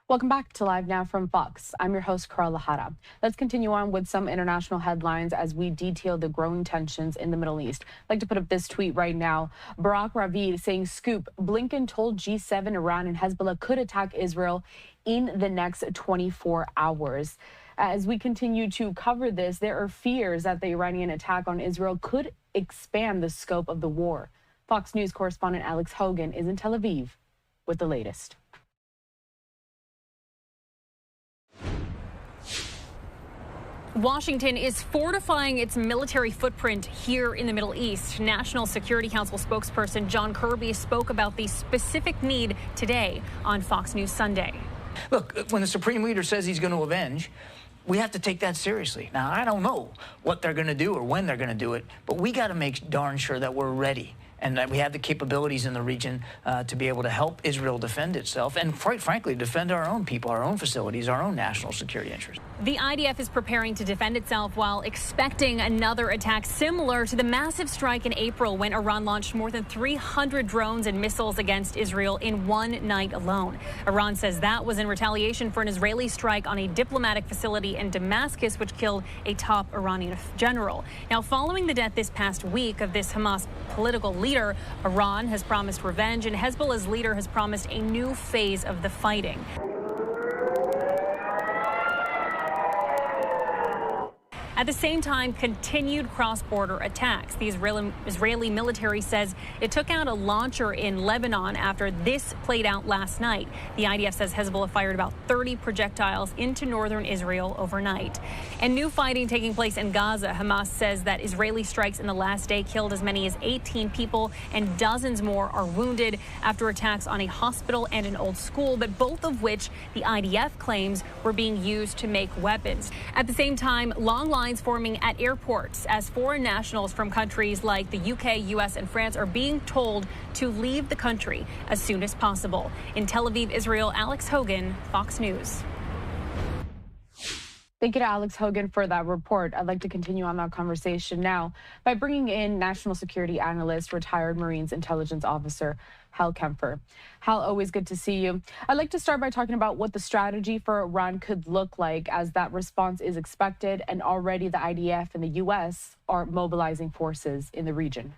Welcome back to Live Now from Fox. I'm your host, Carla Hara. Let's continue on with some international headlines as we detail the growing tensions in the Middle East. I'd like to put up this tweet right now. Barack Ravid saying, "Scoop, Blinken told G7 Iran and Hezbollah could attack Israel in the next 24 hours. As we continue to cover this, there are fears that the Iranian attack on Israel could expand the scope of the war. Fox News correspondent Alex Hogan is in Tel Aviv with the latest. Washington is fortifying its military footprint here in the Middle East. National Security Council spokesperson John Kirby spoke about the specific need today on Fox News Sunday. Look, when the Supreme Leader says he's going to avenge, we have to take that seriously. Now, I don't know what they're going to do or when they're going to do it, but we got to make darn sure that we're ready and that we have the capabilities in the region to be able to help Israel defend itself and, quite frankly, defend our own people, our own facilities, our own national security interests. The IDF is preparing to defend itself while expecting another attack similar to the massive strike in April when Iran launched more than 300 drones and missiles against Israel in one night alone. Iran says that was in retaliation for an Israeli strike on a diplomatic facility in Damascus, which killed a top Iranian general. Now, following the death this past week of this Hamas political leader, Iran has promised revenge, and Hezbollah's leader has promised a new phase of the fighting. At the same time, continued cross-border attacks. The Israeli military says it took out a launcher in Lebanon after this played out last night. The IDF says Hezbollah fired about 30 projectiles into northern Israel overnight. And new fighting taking place in Gaza. Hamas says that Israeli strikes in the last day killed as many as 18 people and dozens more are wounded after attacks on a hospital and an old school, but both of which the IDF claims were being used to make weapons. At the same time, long lines forming at airports as foreign nationals from countries like the UK, US, and France are being told to leave the country as soon as possible. In Tel Aviv, Israel, Alex Hogan, Fox News. Thank you to Alex Hogan for that report. I'd like to continue on that conversation now by bringing in national security analyst, retired Marines intelligence officer, Hal Kempfer. Hal, always good to see you. I'd like to start by talking about what the strategy for Iran could look like as that response is expected, and already the IDF and the U.S. are mobilizing forces in the region.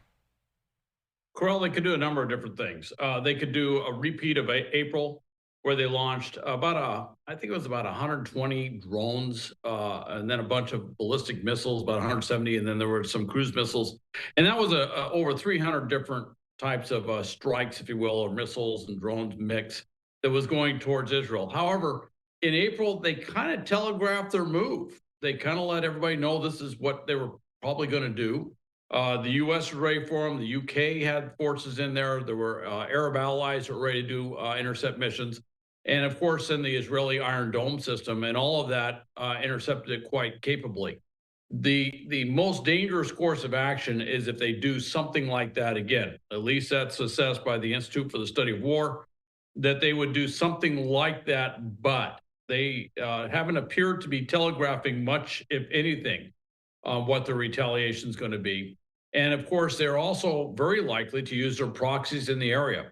Corral, they could do a number of different things. They could do a repeat of April, where they launched I think it was about 120 drones, and then a bunch of ballistic missiles, about 170, and then there were some cruise missiles. And that was over 300 different types of strikes, if you will, or missiles and drones mix that was going towards Israel. However, in April, they kind of telegraphed their move. They kind of let everybody know this is what they were probably going to do. The U.S. was ready for them. The U.K. had forces in there. There were Arab allies that were ready to do intercept missions. And of course, in the Israeli Iron Dome system, and all of that intercepted it quite capably. The most dangerous course of action is if they do something like that again. At least that's assessed by the Institute for the Study of War, that they would do something like that, but they haven't appeared to be telegraphing much, if anything, what the retaliation is going to be. And of course, they're also very likely to use their proxies in the area.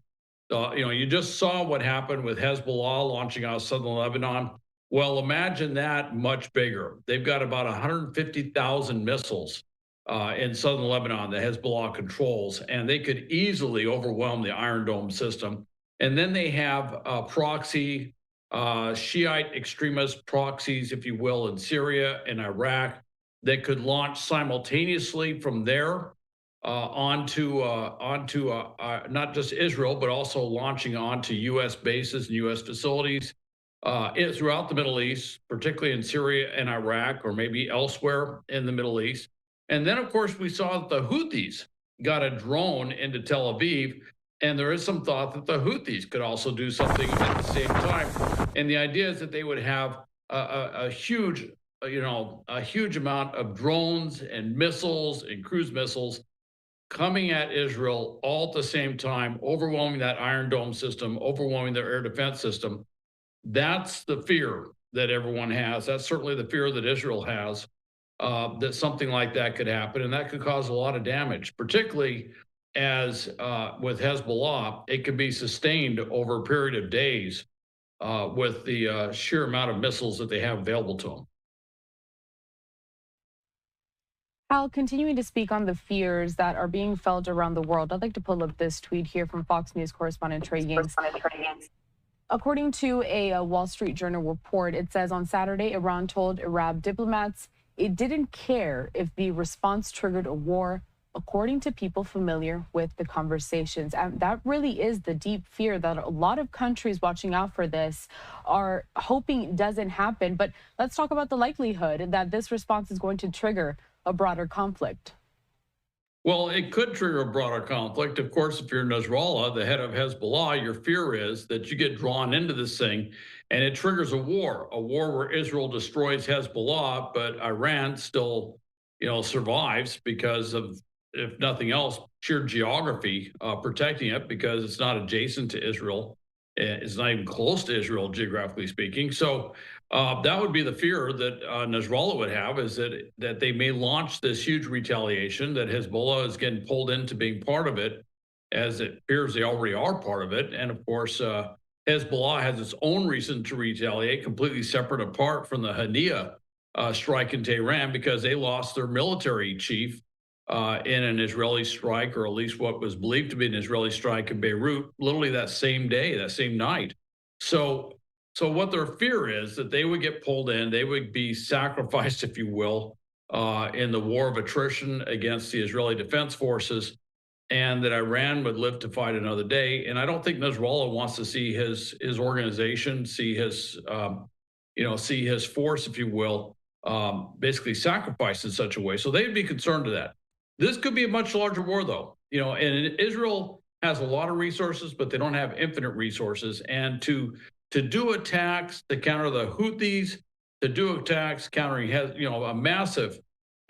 You just saw what happened with Hezbollah launching out of southern Lebanon. Well, imagine that much bigger. They've got about 150,000 missiles in southern Lebanon that Hezbollah controls, and they could easily overwhelm the Iron Dome system. And then they have proxy, Shiite extremist proxies, if you will, in Syria and Iraq that could launch simultaneously from there onto not just Israel, but also launching onto U.S. bases and U.S. facilities throughout the Middle East, particularly in Syria and Iraq, or maybe elsewhere in the Middle East. And then, of course, we saw that the Houthis got a drone into Tel Aviv, and there is some thought that the Houthis could also do something at the same time. And the idea is that they would have a huge amount of drones and missiles and cruise missiles coming at Israel all at the same time, overwhelming that Iron Dome system, overwhelming their air defense system. That's the fear that everyone has. That's certainly the fear that Israel has, that something like that could happen, and that could cause a lot of damage, particularly as with Hezbollah, it could be sustained over a period of days. with the sheer amount of missiles that they have available to them. Hal, continuing to speak on the fears that are being felt around the world, I'd like to pull up this tweet here from Fox News correspondent Trey Yings. According to a Wall Street Journal report, it says on Saturday, Iran told Arab diplomats it didn't care if the response triggered a war, according to people familiar with the conversations. And that really is the deep fear that a lot of countries watching out for this are hoping doesn't happen. But let's talk about the likelihood that this response is going to trigger a broader conflict. Well, it could trigger a broader conflict. Of course, if you're Nasrallah, the head of Hezbollah, your fear is that you get drawn into this thing and it triggers a war where Israel destroys Hezbollah, but Iran still, survives because of, if nothing else, sheer geography protecting it because it's not adjacent to Israel. It's not even close to Israel, geographically speaking. So that would be the fear that Nasrallah would have, is that they may launch this huge retaliation, that Hezbollah is getting pulled into being part of it, as it appears they already are part of it. And of course, Hezbollah has its own reason to retaliate, completely separate apart from the Hania strike in Tehran, because they lost their military chief in an Israeli strike, or at least what was believed to be an Israeli strike in Beirut, literally that same day, that same night. So what their fear is that they would get pulled in, they would be sacrificed, if you will, in the war of attrition against the Israeli Defense Forces, and that Iran would live to fight another day. And I don't think Nasrallah wants to see his organization, see his force, if you will, basically sacrificed in such a way. So they'd be concerned to that. This could be a much larger war, though. And Israel has a lot of resources, but they don't have infinite resources. And to do attacks to counter the Houthis, to do attacks countering, a massive,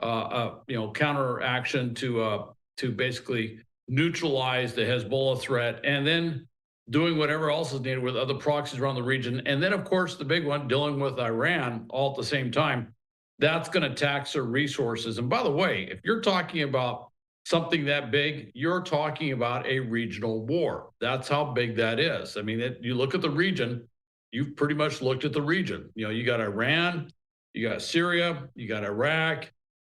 counter action to basically neutralize the Hezbollah threat, and then doing whatever else is needed with other proxies around the region. And then, of course, the big one, dealing with Iran all at the same time. That's going to tax their resources. And by the way, if you're talking about something that big, you're talking about a regional war. That's how big that is. I mean, you look at the region, you've pretty much looked at the region. You got Iran, you got Syria, you got Iraq,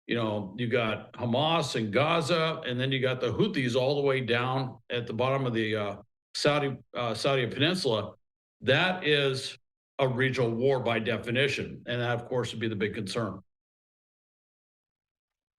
you got Hamas and Gaza, and then you got the Houthis all the way down at the bottom of the Saudi Peninsula. That is a regional war by definition. And that, of course, would be the big concern.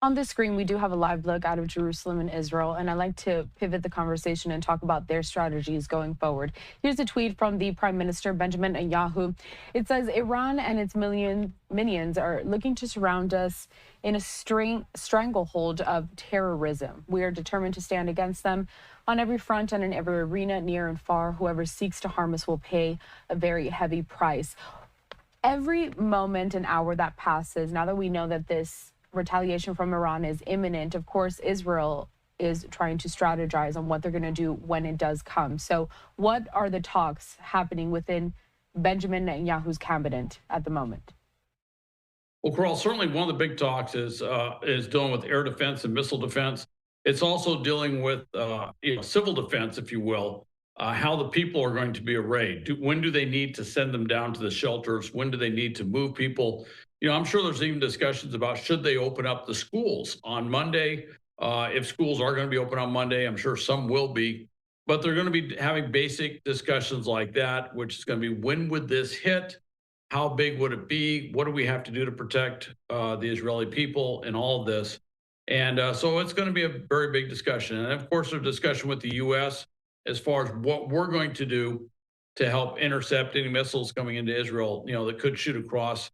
On the screen, we do have a live look out of Jerusalem and Israel, and I'd like to pivot the conversation and talk about their strategies going forward. Here's a tweet from the Prime Minister Benjamin Netanyahu. It says, Iran and its minions are looking to surround us in a stranglehold of terrorism. We are determined to stand against them on every front and in every arena, near and far. Whoever seeks to harm us will pay a very heavy price. Every moment and hour that passes, now that we know that this retaliation from Iran is imminent, of course, Israel is trying to strategize on what they're going to do when it does come. So what are the talks happening within Benjamin Netanyahu's cabinet at the moment? Well, Carl, certainly one of the big talks is dealing with air defense and missile defense. It's also dealing with civil defense, if you will, how the people are going to be arrayed. When do they need to send them down to the shelters? When do they need to move people? I'm sure there's even discussions about should they open up the schools on Monday. If schools are going to be open on Monday, I'm sure some will be. But they're going to be having basic discussions like that, which is going to be, when would this hit? How big would it be? What do we have to do to protect the Israeli people and all of this? And so it's going to be a very big discussion. And of course, there's discussion with the U.S. as far as what we're going to do to help intercept any missiles coming into Israel, that could shoot across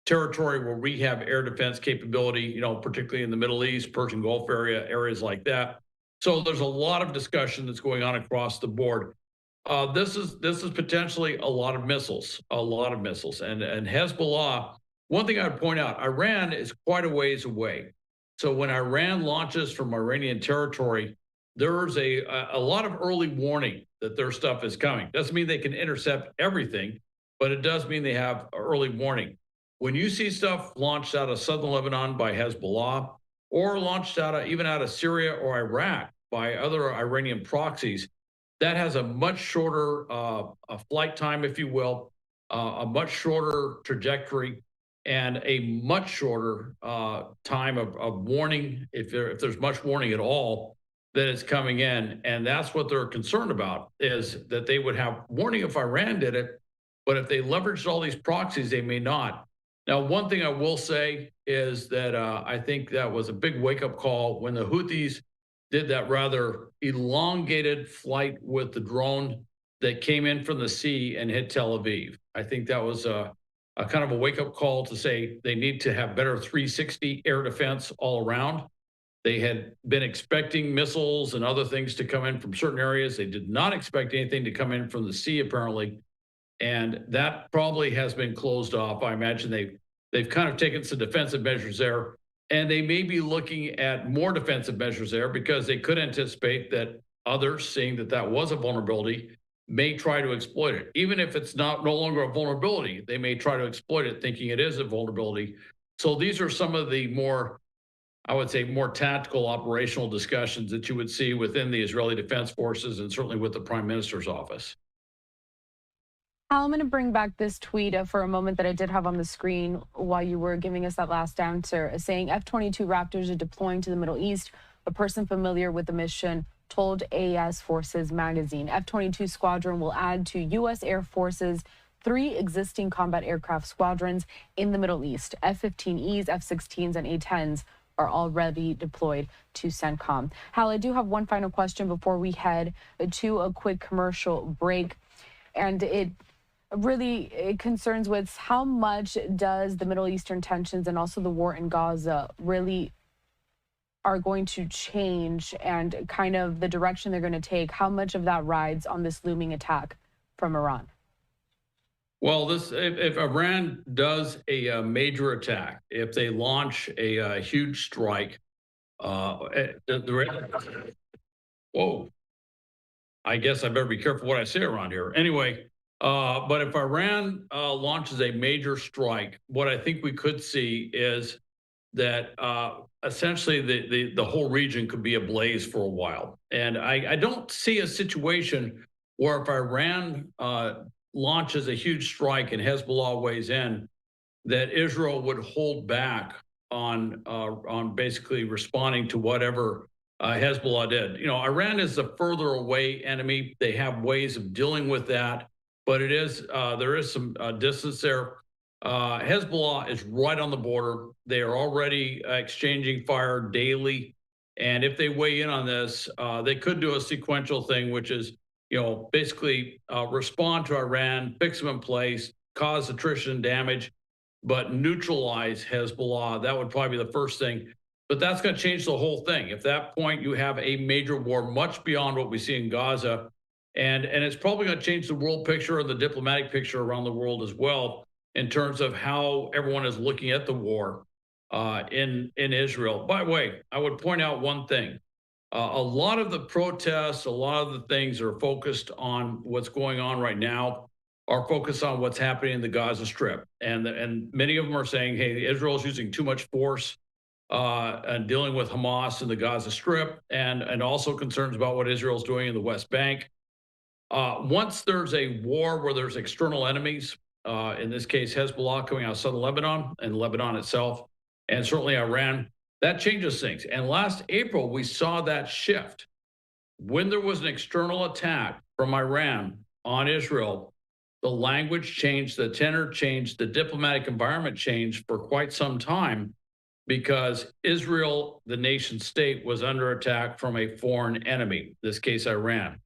territory where we have air defense capability, particularly in the Middle East, Persian Gulf area, areas like that. So there's a lot of discussion that's going on across the board. This is potentially a lot of missiles. And Hezbollah, one thing I'd point out, Iran is quite a ways away. So when Iran launches from Iranian territory, there's a lot of early warning that their stuff is coming. Doesn't mean they can intercept everything, but it does mean they have early warning. When you see stuff launched out of southern Lebanon by Hezbollah, or launched even out of Syria or Iraq by other Iranian proxies, that has a much shorter flight time, if you will. a much shorter trajectory and a much shorter time of warning, if there's much warning at all, that it's coming in. And that's what they're concerned about, is that they would have warning if Iran did it, but if they leveraged all these proxies, they may not. Now, one thing I will say is that I think that was a big wake-up call when the Houthis did that rather elongated flight with the drone that came in from the sea and hit Tel Aviv. I think that was a kind of a wake-up call to say they need to have better 360 air defense all around. They had been expecting missiles and other things to come in from certain areas. They did not expect anything to come in from the sea, apparently. And that probably has been closed off. I imagine they've kind of taken some defensive measures there. And they may be looking at more defensive measures there because they could anticipate that others, seeing that that was a vulnerability, may try to exploit it. Even if it's no longer a vulnerability, they may try to exploit it thinking it is a vulnerability. So these are some of the more, I would say, more tactical operational discussions that you would see within the Israeli Defense Forces and certainly with the Prime Minister's office. Hal, I'm going to bring back this tweet for a moment that I did have on the screen while you were giving us that last answer, saying F-22 Raptors are deploying to the Middle East. A person familiar with the mission told AS Forces magazine. F-22 squadron will add to U.S. Air Force's 3 existing combat aircraft squadrons in the Middle East. F-15Es, F-16s, and A-10s are already deployed to CENTCOM. Hal, I do have one final question before we head to a quick commercial break. And it concerns with how much does the Middle Eastern tensions and also the war in Gaza really are going to change, and kind of the direction they're going to take, how much of that rides on this looming attack from Iran? Well, if Iran does a major attack, if they launch a huge strike, whoa, I guess I better be careful what I say around here. Anyway, but if Iran launches a major strike, what I think we could see is that essentially the whole region could be ablaze for a while. And I don't see a situation where if Iran launches a huge strike and Hezbollah weighs in, that Israel would hold back on basically responding to whatever Hezbollah did. You know, Iran is the further away enemy. They have ways of dealing with that, but it is there is some distance there. Hezbollah is right on the border. They are already exchanging fire daily, and if they weigh in on this, they could do a sequential thing, which is, you know, basically respond to Iran, fix them in place, cause attrition and damage, but neutralize Hezbollah. That would probably be the first thing. But that's going to change the whole thing. At that point, you have a major war much beyond what we see in Gaza. And it's probably going to change the world picture and the diplomatic picture around the world as well, in terms of how everyone is looking at the war in Israel. By the way, I would point out one thing. A lot of the protests, a lot of the things are focused on what's going on right now, are focused on what's happening in the Gaza Strip. And many of them are saying, hey, Israel is using too much force and dealing with Hamas in the Gaza Strip, and also concerns about what Israel's doing in the West Bank. Once there's a war where there's external enemies, in this case, Hezbollah coming out of southern Lebanon and Lebanon itself, and certainly Iran, that changes things. And last April, we saw that shift. When there was an external attack from Iran on Israel, the language changed, the tenor changed, the diplomatic environment changed for quite some time, because Israel, the nation state, was under attack from a foreign enemy, in this case, Iran.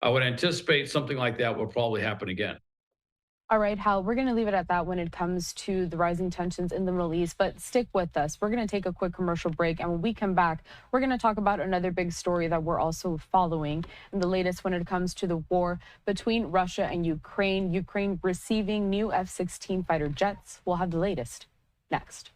I would anticipate something like that will probably happen again. All right, Hal, we're going to leave it at that when it comes to the rising tensions in the Middle East, but stick with us. We're going to take a quick commercial break, and when we come back, we're going to talk about another big story that we're also following, and the latest when it comes to the war between Russia and Ukraine. Ukraine receiving new F-16 fighter jets. We'll have the latest next.